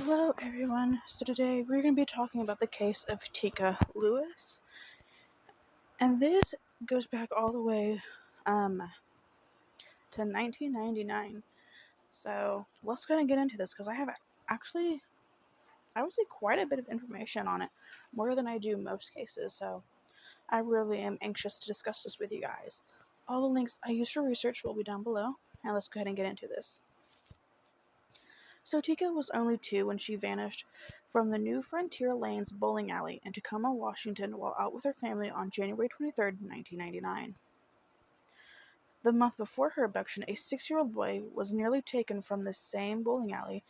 Hello, everyone. So today we're going to be talking about the case of Teekah Lewis, and this goes back all the way to 1999. So let's go ahead and get into this because I have actually, I would say, quite a bit of information on it, more than I do most cases. So I really am anxious to discuss this with you guys. All the links I use for research will be down below, and let's go ahead and get into this. So Teekah was only 2 when she vanished from the New Frontier Lanes bowling alley in Tacoma, Washington while out with her family on January 23, 1999. The month before her abduction, a 6-year-old boy was nearly taken from this same bowling alley,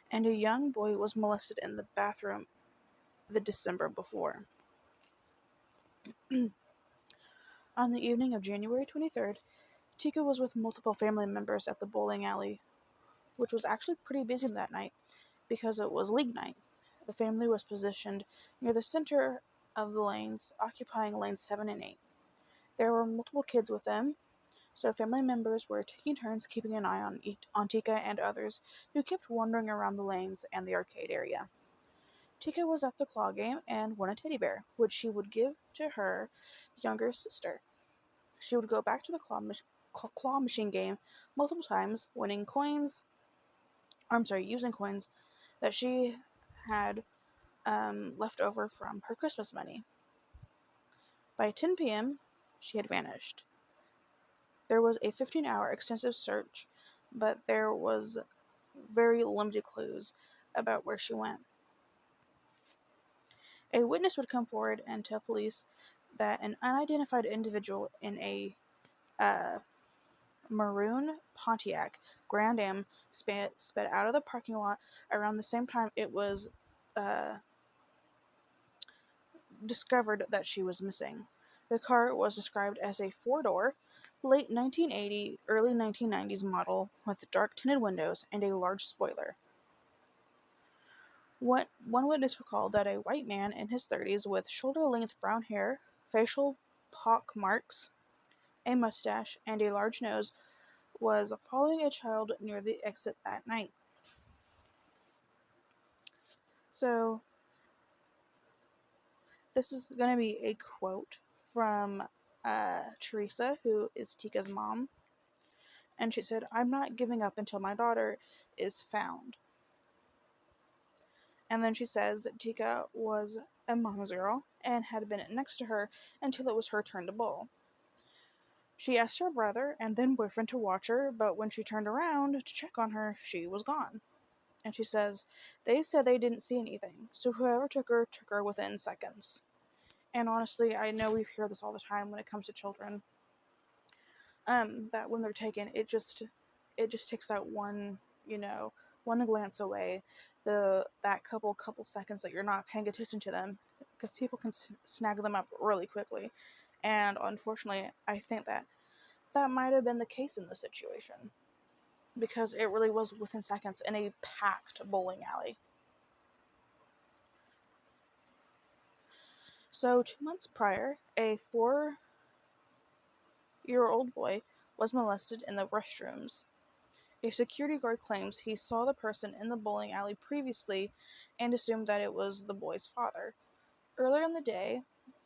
and a young boy was molested in the bathroom the December before. On the evening of January 23rd, Teekah was with multiple family members at the bowling alley, which was actually pretty busy that night because it was league night. The family was positioned near the center of the lanes, occupying lanes 7 and 8. There were multiple kids with them, so family members were taking turns keeping an eye on Teekah and others who kept wandering around the lanes and the arcade area. Teekah was at the claw game and won a teddy bear, which she would give to her younger sister. She would go back to the claw machine game multiple times, using coins that she had left over from her Christmas money. By 10 p.m., she had vanished. There was a 15-hour extensive search, but there was very limited clues about where she went. A witness would come forward and tell police that an unidentified individual in a maroon Pontiac Grand Am sped out of the parking lot around the same time it was discovered that she was missing. The car was described as a 4-door, late 1980, early 1990s model with dark tinted windows and a large spoiler. One witness recalled that a white man in his 30s with shoulder-length brown hair, facial pock marks, a mustache, and a large nose was following a child near the exit that night. So, this is going to be a quote from Teresa, who is Teekah's mom. And she said, "I'm not giving up until my daughter is found." And then she says Teekah was a mama's girl and had been next to her until it was her turn to bowl. She asked her brother and then boyfriend to watch her, but when she turned around to check on her, she was gone. And she says, "They said they didn't see anything, so whoever took her within seconds." And honestly, I know we hear this all the time when it comes to children. That when they're taken, it just takes that one glance away, that couple seconds that you're not paying attention to them, because people can snag them up really quickly. And unfortunately, I think that might have been the case in this situation, because it really was within seconds in a packed bowling alley. So 2 months prior, a 4-year-old boy was molested in the restrooms. A security guard claims he saw the person in the bowling alley previously and assumed that it was the boy's father. Earlier in the day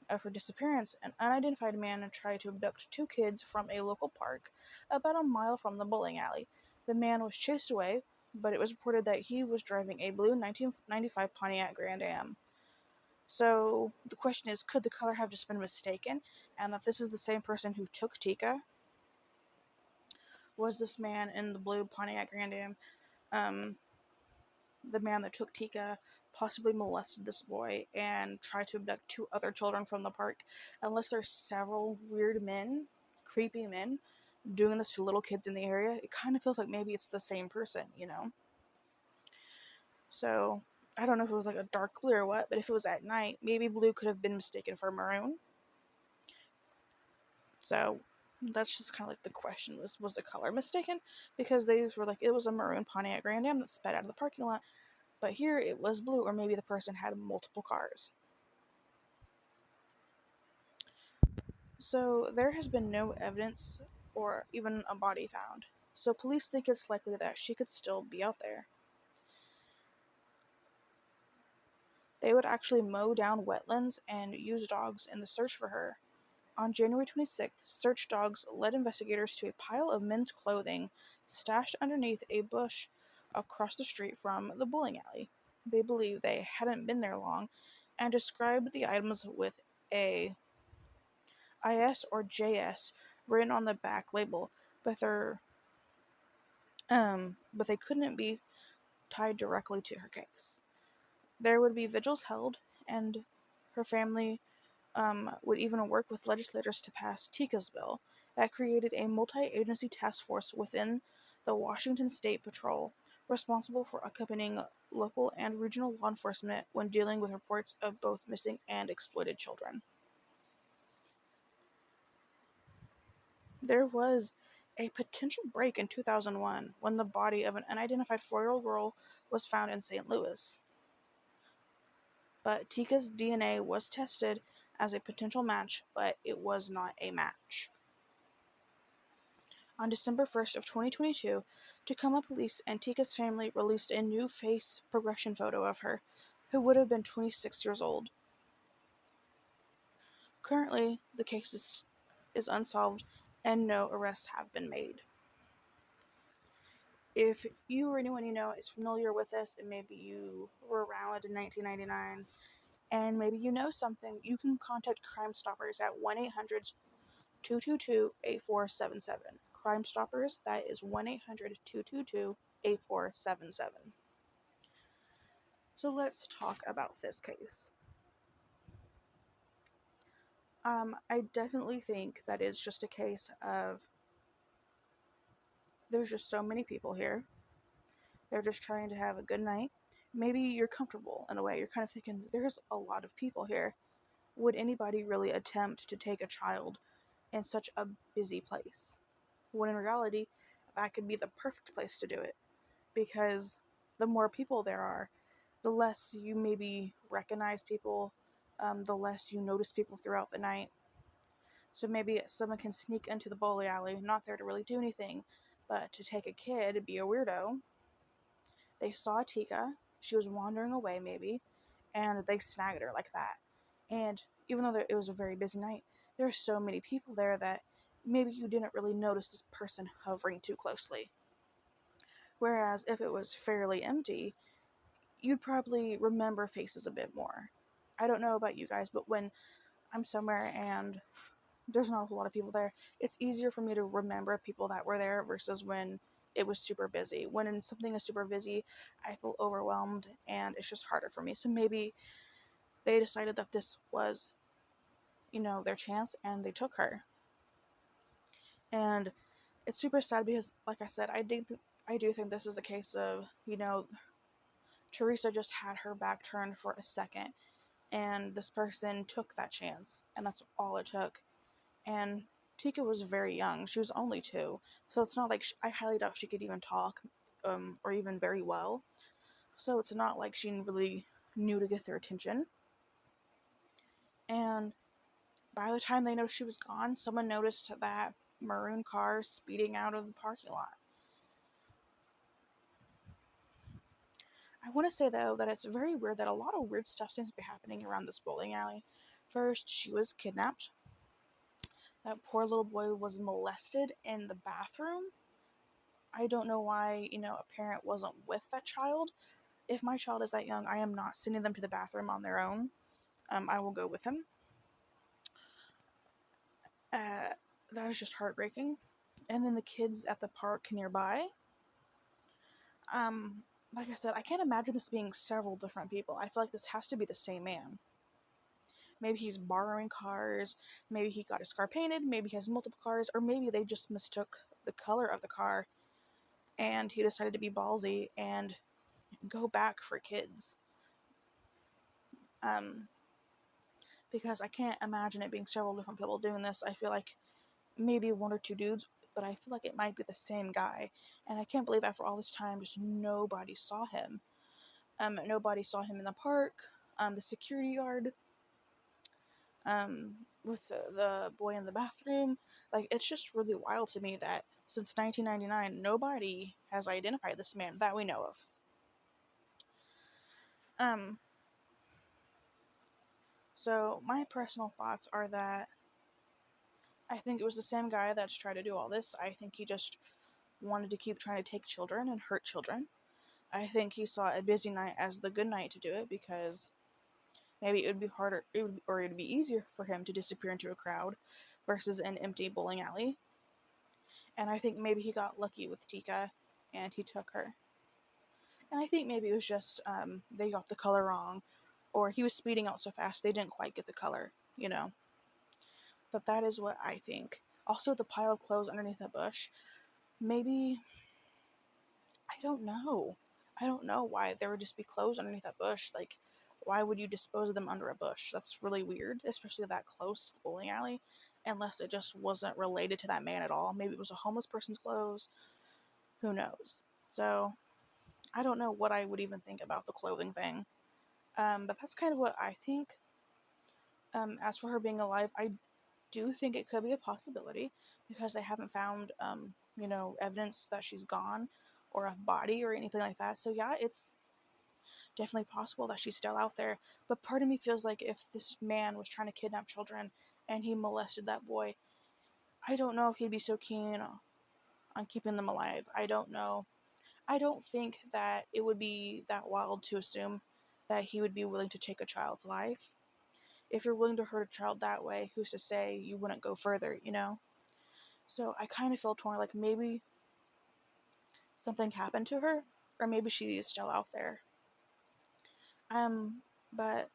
of her disappearance, an unidentified man tried to abduct 2 kids from a local park about a mile from the bowling alley. The man was chased away, but it was reported that he was driving a blue 1995 Pontiac Grand Am. So the question is, could the color have just been mistaken, and that this is the same person who took Teekah? Was this man in the blue Pontiac Grand Am the man that took Teekah, possibly molested this boy and tried to abduct 2 other children from the park? Unless there's several weird men, creepy men, doing this to little kids in the area, it kind of feels like maybe it's the same person, So, I don't know if it was like a dark blue or what, but if it was at night, maybe blue could have been mistaken for maroon. So, that's just kind of like the question, was the color mistaken? Because they were like, it was a maroon Pontiac Grand Am that sped out of the parking lot, but here it was blue, or maybe the person had multiple cars. So there has been no evidence or even a body found. So police think it's likely that she could still be out there. They would actually mow down wetlands and use dogs in the search for her. On January 26th, search dogs led investigators to a pile of men's clothing stashed underneath a bush across the street from the bowling alley. They believed they hadn't been there long and described the items with a IS or JS written on the back label, but they couldn't be tied directly to her case. There would be vigils held, and her family would even work with legislators to pass Teekah's bill that created a multi-agency task force within the Washington State Patrol responsible for accompanying local and regional law enforcement when dealing with reports of both missing and exploited children. There was a potential break in 2001 when the body of an unidentified 4-year-old girl was found in St. Louis. But Teekah's DNA was tested as a potential match, but it was not a match. On December 1st of 2022, Tacoma police and Teekah's family released a new face progression photo of her, who would have been 26 years old. Currently, the case is unsolved and no arrests have been made. If you or anyone you know is familiar with this and maybe you were around in 1999 and maybe you know something, you can contact Crime Stoppers at 1-800-222-8477. Crime Stoppers, that is 1-800-222-8477. So let's talk about this case. I definitely think that it's just a case of there's just so many people here. They're just trying to have a good night. Maybe you're comfortable in a way. You're kind of thinking, there's a lot of people here. Would anybody really attempt to take a child in such a busy place? When in reality, that could be the perfect place to do it. Because the more people there are, the less you maybe recognize people, the less you notice people throughout the night. So maybe someone can sneak into the bowling alley, not there to really do anything, but to take a kid, be a weirdo. They saw Teekah, she was wandering away maybe, and they snagged her like that. And even though it was a very busy night, there are so many people there that maybe you didn't really notice this person hovering too closely. Whereas if it was fairly empty, you'd probably remember faces a bit more. I don't know about you guys, but when I'm somewhere and there's not a lot of people there, it's easier for me to remember people that were there versus when it was super busy. When something is super busy, I feel overwhelmed and it's just harder for me. So maybe they decided that this was, their chance and they took her. And it's super sad because, like I said, I do think this is a case of, Teresa just had her back turned for a second and this person took that chance and that's all it took. And Teekah was very young. She was only 2. So it's not like I highly doubt she could even talk or even very well. So it's not like she really knew to get their attention. And by the time they noticed she was gone, someone noticed that maroon car speeding out of the parking lot. I want to say, though, that it's very weird that a lot of weird stuff seems to be happening around this bowling alley. First, she was kidnapped. That poor little boy was molested in the bathroom. I don't know why, a parent wasn't with that child. If my child is that young, I am not sending them to the bathroom on their own. I will go with them. That is just heartbreaking. And then the kids at the park nearby. Like I said, I can't imagine this being several different people. I feel like this has to be the same man. Maybe he's borrowing cars, maybe he got his car painted, maybe he has multiple cars, or maybe they just mistook the color of the car and he decided to be ballsy and go back for kids. Because I can't imagine it being several different people doing this. I feel like maybe 1 or 2 dudes, but I feel like it might be the same guy. And I can't believe after all this time, just nobody saw him. Nobody saw him in the park. The security guard, with the boy in the bathroom. Like, it's just really wild to me that since 1999, nobody has identified this man that we know of. So my personal thoughts are that I think it was the same guy that's tried to do all this. I think he just wanted to keep trying to take children and hurt children. I think he saw a busy night as the good night to do it because maybe it would be harder, or it would be easier for him to disappear into a crowd versus an empty bowling alley. And I think maybe he got lucky with Teekah and he took her. And I think maybe it was just they got the color wrong, or he was speeding out so fast they didn't quite get the color, you know. But that is what I think. Also, the pile of clothes underneath that bush. Maybe, I don't know. I don't know why there would just be clothes underneath that bush. Like, why would you dispose of them under a bush? That's really weird, especially that close to the bowling alley. Unless it just wasn't related to that man at all. Maybe it was a homeless person's clothes. Who knows? So, I don't know what I would even think about the clothing thing. But that's kind of what I think. As for her being alive, I do think it could be a possibility because they haven't found, evidence that she's gone or a body or anything like that. So yeah, it's definitely possible that she's still out there. But part of me feels like if this man was trying to kidnap children and he molested that boy, I don't know if he'd be so keen on keeping them alive. I don't know. I don't think that it would be that wild to assume that he would be willing to take a child's life. If you're willing to hurt a child that way, who's to say you wouldn't go further, you know? So I kind of feel torn, like maybe something happened to her, or maybe she is still out there. But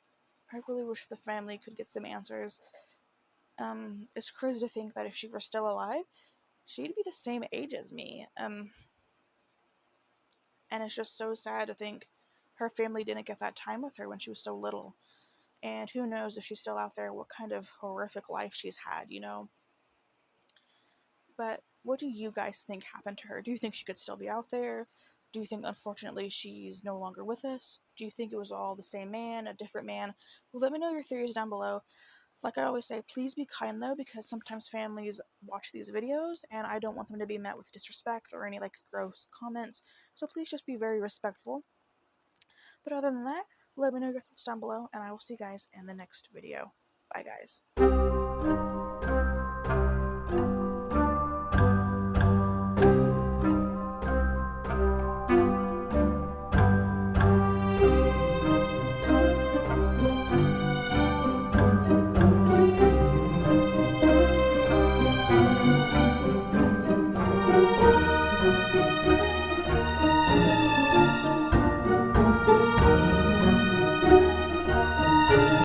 I really wish the family could get some answers. It's crazy to think that if she were still alive, she'd be the same age as me. And it's just so sad to think her family didn't get that time with her when she was so little. And who knows if she's still out there, what kind of horrific life she's had, you know? But what do you guys think happened to her? Do you think she could still be out there? Do you think, unfortunately, she's no longer with us? Do you think it was all the same man, a different man? Well, let me know your theories down below. Like I always say, please be kind though, because sometimes families watch these videos and I don't want them to be met with disrespect or any like gross comments. So please just be very respectful. But other than that, let me know your thoughts down below and I will see you guys in the next video. Bye guys.